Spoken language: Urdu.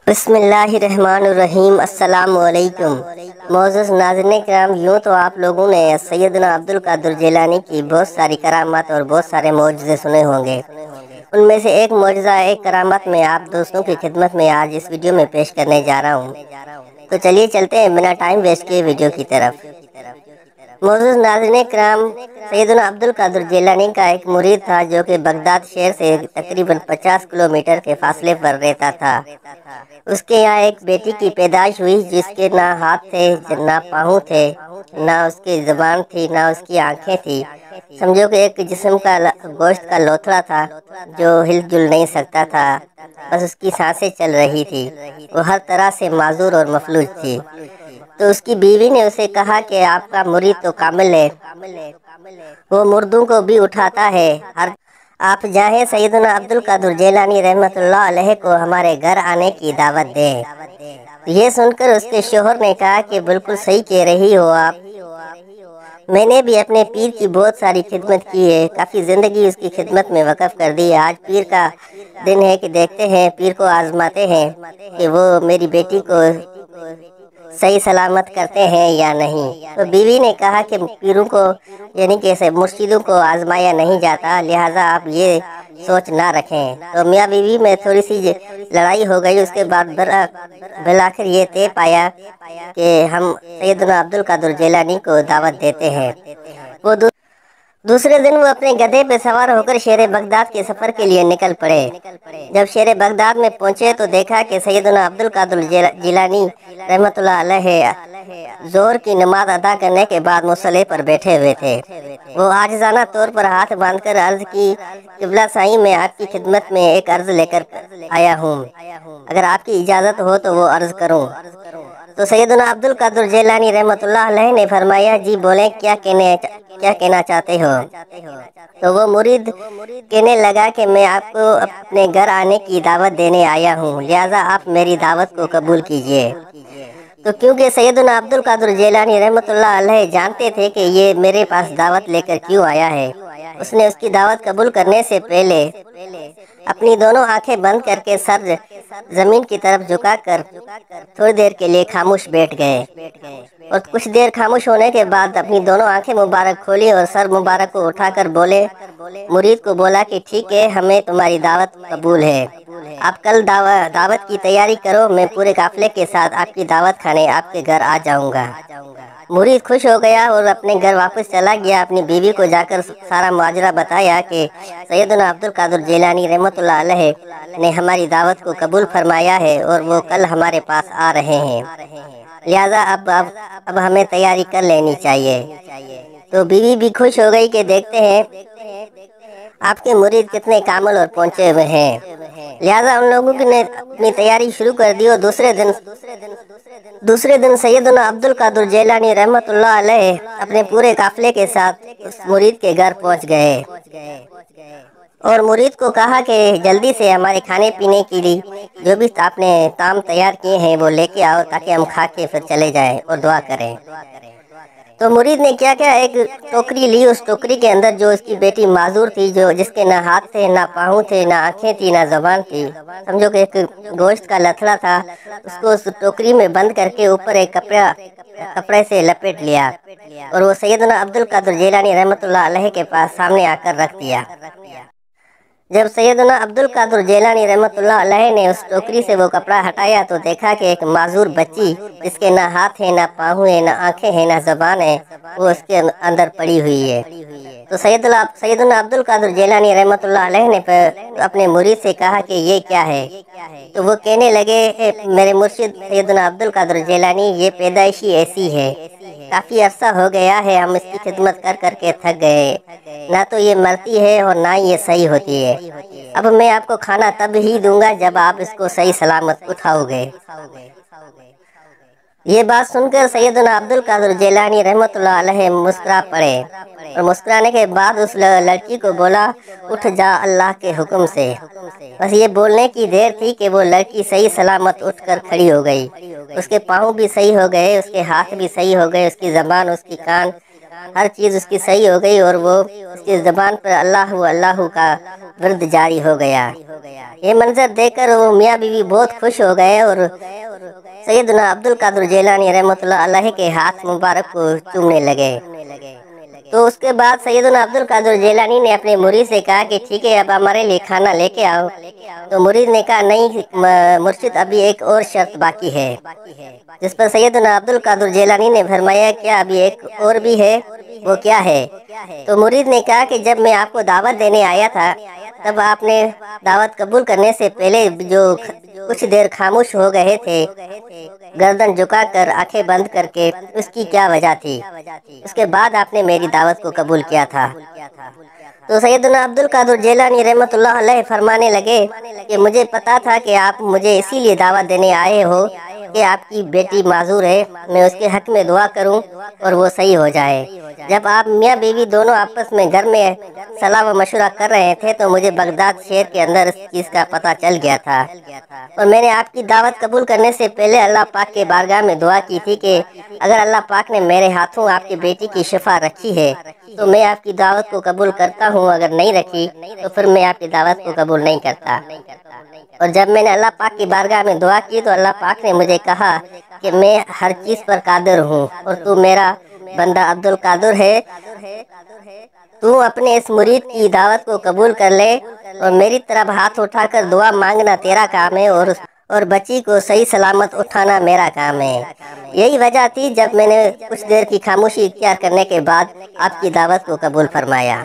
بسم اللہ الرحمن الرحیم۔ السلام علیکم معزز ناظرین کرام، یوں تو آپ لوگوں نے سیدنا عبد القادر جیلانی کی بہت ساری کرامات اور بہت سارے معجزے سنے ہوں گے۔ ان میں سے ایک معجزہ، ایک کرامت میں آپ دوستوں کی خدمت میں آج اس ویڈیو میں پیش کرنے جا رہا ہوں۔ تو چلیے چلتے ہیں بنا ٹائم ویسٹ کیے ویڈیو کی طرف۔ معزز ناظرین کرام، سیدنا عبد القادر جیلانی کا ایک مرید تھا جو کہ بغداد شہر سے تقریباً 50 کلومیٹر کے فاصلے پر رہتا تھا۔ اس کے یہاں ایک بیٹی کی پیدائش ہوئی جس کے نہ ہاتھ تھے، نہ پاؤں تھے، نہ اس کی زبان تھی، نہ اس کی آنکھیں تھی۔ سمجھو کہ ایک جسم کا گوشت کا لوتھڑا تھا جو ہل جل نہیں سکتا تھا، بس اس کی سانسیں چل رہی تھی۔ وہ ہر طرح سے معذور اور مفلوج تھی۔ تو اس کی بیوی نے اسے کہا کہ آپ کا مرید تو کامل ہے، وہ مردوں کو بھی اٹھاتا ہے، آپ جاہیں سیدنا عبد القادر جیلانی رحمۃ اللہ علیہ کو ہمارے گھر آنے کی دعوت دیں۔ یہ سن کر اس کے شوہر نے کہا کہ بالکل صحیح کہہ رہی ہو آپ، میں نے بھی اپنے پیر کی بہت ساری خدمت کی ہے، کافی زندگی اس کی خدمت میں وقف کر دی ہے۔ آج پیر کا دن ہے کہ دیکھتے ہیں، پیر کو آزماتے ہیں کہ وہ میری بیٹی کو صحیح سلامت کرتے ہیں یا نہیں۔ تو بیوی نے کہا کہ پیروں کو یعنی کہ مرشدوں کو آزمایا نہیں جاتا، لہٰذا آپ یہ سوچ نہ رکھیں۔ تو میاں بیوی میں تھوڑی سی لڑائی ہو گئی۔ اس کے بعد بالآخر یہ طے پایا کہ ہم سیدنا عبد القادر جیلانی کو دعوت دیتے ہیں۔ وہ دوسرے دن وہ اپنے گدھے پہ سوار ہو کر شہر بغداد کے سفر کے لیے نکل پڑے۔ جب شہر بغداد میں پہنچے تو دیکھا کہ سیدنا عبد القادر جیلانی رحمۃ اللہ علیہ ظہر کی نماز ادا کرنے کے بعد مصلی پر بیٹھے ہوئے تھے۔ وہ عاجزانہ طور پر ہاتھ باندھ کر عرض کی، قبلہ سائیں میں آپ کی خدمت میں ایک عرض لے کر آیا ہوں، اگر آپ کی اجازت ہو تو وہ عرض کروں۔ تو سیدنا عبد القادر جیلانی رحمۃ اللہ علیہ نے فرمایا، جی بولیں، کیا کہنا چاہتے ہو؟ تو وہ مرید کہنے لگا کہ میں آپ کو اپنے گھر آنے کی دعوت دینے آیا ہوں، لہٰذا آپ میری دعوت کو قبول کیجئے۔ تو کیونکہ سیدنا عبد القادر جیلانی رحمۃ اللہ علیہ جانتے تھے کہ یہ میرے پاس دعوت لے کر کیوں آیا ہے، اس نے اس کی دعوت قبول کرنے سے پہلے اپنی دونوں آنکھیں بند کر کے سر زمین کی طرف جھکا کر تھوڑی دیر کے لیے خاموش بیٹھ گئے، اور کچھ دیر خاموش ہونے کے بعد اپنی دونوں آنکھیں مبارک کھولی اور سر مبارک کو اٹھا کر بولے، مرید کو بولا کہ ٹھیک ہے، ہمیں تمہاری دعوت قبول ہے، آپ کل دعوت کی تیاری کرو، میں پورے قافلے کے ساتھ آپ کی دعوت کھانے آپ کے گھر آ جاؤں گا۔ مرید خوش ہو گیا اور اپنے گھر واپس چلا گیا۔ اپنی بیوی کو جا کر سارا ماجرا بتایا کہ سیدنا عبد القادر جیلانی رحمۃ اللہ علیہ نے ہماری دعوت کو قبول فرمایا ہے اور وہ کل ہمارے پاس آ رہے ہیں، لہٰذا اب ہمیں تیاری کر لینی چاہیے۔ تو بیوی بھی خوش ہو گئی کہ دیکھتے ہیں آپ کے مرید کتنے کامل اور پہنچے ہوئے ہیں، لہٰذا ان لوگوں نے اپنی تیاری شروع کر دی، اور دوسرے دن سیدنا عبد القادر جیلانی رحمۃ اللہ علیہ اپنے پورے قافلے کے ساتھ اس مرید کے گھر پہنچ گئے اور مرید کو کہا کہ جلدی سے ہمارے کھانے پینے کے لیے جو بھی آپ نے طعام تیار کیے ہیں وہ لے کے آؤ تاکہ ہم کھا کے پھر چلے جائیں اور دعا کریں۔ تو مرید نے کیا ایک ٹوکری لی، اس ٹوکری کے اندر جو اس کی بیٹی معذور تھی، جس کے نہ ہاتھ تھے، نہ پاؤں تھے، نہ آنکھیں تھی، نہ زبان تھی، سمجھو کہ ایک گوشت کا لتھڑا تھا، اس کو اس ٹوکری میں بند کر کے اوپر ایک کپڑے سے لپیٹ لیا اور وہ سیدنا عبد القادر جیلانی رحمۃ اللہ علیہ کے پاس سامنے آ کر رکھ دیا۔ جب سیدنا عبد القادر جیلانی رحمۃ اللہ علیہ نے اس ٹوکری سے وہ کپڑا ہٹایا تو دیکھا کہ ایک معذور بچی جس کے نہ ہاتھ ہیں، نہ پاؤں ہیں، نہ آنکھیں ہیں، نہ زبان ہے، وہ اس کے اندر پڑی ہوئی ہے۔ تو سیدنا عبد القادر جیلانی رحمۃ اللہ علیہ نے اپنے مرید سے کہا کہ یہ کیا ہے؟ تو وہ کہنے لگے، میرے مرشد سیدنا عبد القادر جیلانی، یہ پیدائشی ایسی ہے، کافی عرصہ ہو گیا ہے، ہم اس کی خدمت کر کر کے تھک گئے، نہ تو یہ مرتی ہے اور نہ یہ صحیح ہوتی ہے، اب میں آپ کو کھانا تب ہی دوں گا جب آپ اس کو صحیح سلامت اٹھاؤ گے۔ یہ بات سن کر سیدنا عبد القادر جیلانی رحمۃ اللہ علیہ مسکرا پڑے، اور مسکرانے کے بعد اس لڑکی کو بولا، اٹھ جا اللہ کے حکم سے۔ بس یہ بولنے کی دیر تھی کہ وہ لڑکی صحیح سلامت اٹھ کر کھڑی ہو گئی، اس کے پاؤں بھی صحیح ہو گئے، اس کے ہاتھ بھی صحیح ہو گئے، اس کی زبان، اس کی کان ہر چیز اس کی صحیح ہو گئی اور وہ اس کی زبان پر اللہ اللہ کا ورد جاری ہو گیا۔ یہ منظر دیکھ کر وہ میاں بیوی بہت خوش ہو گئے اور سیدنا عبد القادر جیلانی رحمۃ اللہ علیہ کے ہاتھ مبارک کو چومنے لگے۔ تو اس کے بعد سیدنا عبد القادر جیلانی نے اپنے مرید سے کہا کہ ٹھیک ہے، اب ہمارے لیے کھانا لے کے آؤ۔ تو مرید نے کہا نہیں مرشد، ابھی ایک اور شرط باقی ہے، جس پر سیدنا عبد القادر جیلانی نے فرمایا کیا ابھی ایک اور بھی ہے؟ وہ کیا ہے؟ تو مرید نے کہا کہ جب میں آپ کو دعوت دینے آیا تھا تب آپ نے دعوت قبول کرنے سے پہلے جو کچھ دیر خاموش ہو گئے تھے، گردن جھکا کر آنکھیں بند کر کے، اس کی کیا وجہ تھی؟ اس کے بعد آپ نے میری دعوت کو قبول کیا تھا۔ تو سیدنا عبد القادر جیلانی رحمۃ اللہ علیہ فرمانے لگے کہ مجھے پتا تھا کہ آپ مجھے اسی لیے دعوت دینے آئے ہو کہ آپ کی بیٹی معذور ہے، میں اس کے حق میں دعا کروں اور وہ صحیح ہو جائے۔ جب آپ میاں بیوی دونوں آپس میں گھر میں صلاح و مشورہ کر رہے تھے تو مجھے بغداد شہر کے اندر اس چیز کا پتہ چل گیا تھا، اور میں نے آپ کی دعوت قبول کرنے سے پہلے اللہ پاک کے بارگاہ میں دعا کی تھی کہ اگر اللہ پاک نے میرے ہاتھوں آپ کی بیٹی کی شفا رکھی ہے تو میں آپ کی دعوت کو قبول کرتا ہوں، اگر نہیں رکھی تو پھر میں آپ کی دعوت کو قبول نہیں کرتا۔ اور جب میں نے اللہ پاک کی بارگاہ میں دعا کی تو اللہ پاک نے مجھے کہا کہ میں ہر چیز پر قادر ہوں اور تو میرا بندہ عبد القادر ہے، تو اپنے اس مرید کی دعوت کو قبول کر لے اور میری طرف ہاتھ اٹھا کر دعا مانگنا تیرا کام ہے اور بچی کو صحیح سلامت اٹھانا میرا کام ہے۔ یہی وجہ تھی جب میں نے کچھ دیر کی خاموشی اختیار کرنے کے بعد آپ کی دعوت کو قبول فرمایا۔